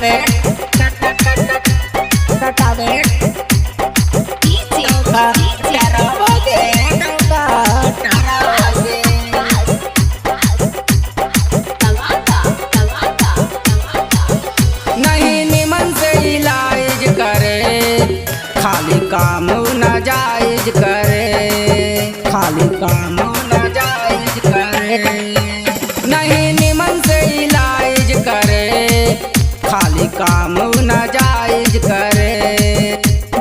सटावे सटावे नहीं निमन से इलाज करे, खाली काम नाजायज करे, खाली काम नाजायज करे। नहीं निमन से इलाज करे, खाली काम नाजायज करे।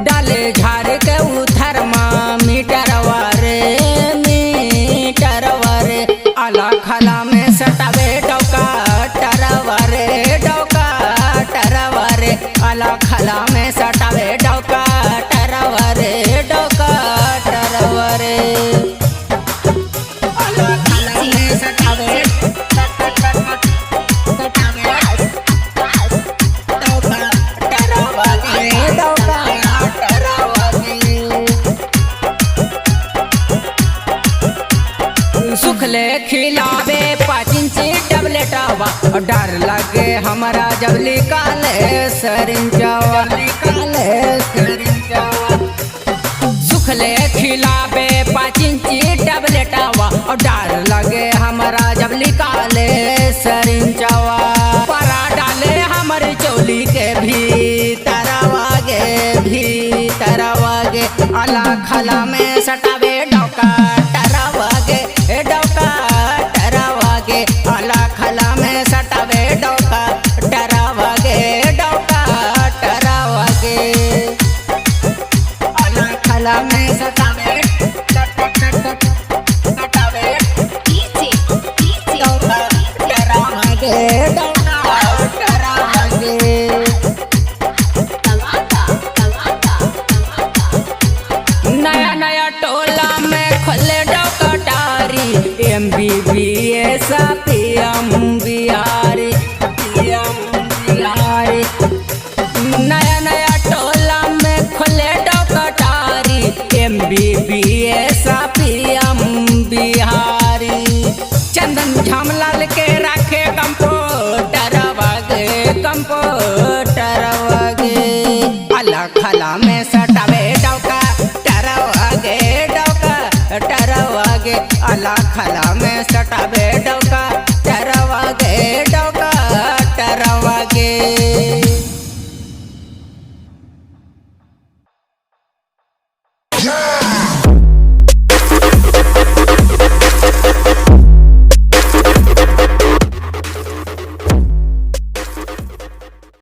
डाले झाड़ के उधर मीटर वारे मीटर वारे, आला खला में सटावे डौका टरवारे डौका टरवारे, आला खला में सटावे डौका टरवारे डौका टरवारे, आला खला में सटावे सुखले खिलावे 5 इंच टबलेटावा, डर लगे हमारा जब निकाले सरिंजावा निकाले सरिंजावा। सुखले खिलावे 5 इंच टबलेटावा, डर लगे हमारा जब निकाले सरिंजावा। परा डाले हमारी चोली के भीतर वागे, आला खला में सटावे डौका टरवागे डौका टरवागे, आला खला में सटावे डौका टरवागे डौका टरवागे, आला खला में सटावे सटावे डौका टरवागे डौका टरवागे। नया नया टोला में खोले डॉकटारी, MBBS PM Bihari PM Bihari. नया नया टोला में खोले डॉकटारी, MBBS PM बिहारी। चंदन झामलाल के रखे कंप्यूटर वागे कंप्यूटर वागे, आला खला में सटावे डौका टरवागे डौका टरवागे, आला खला में सटावे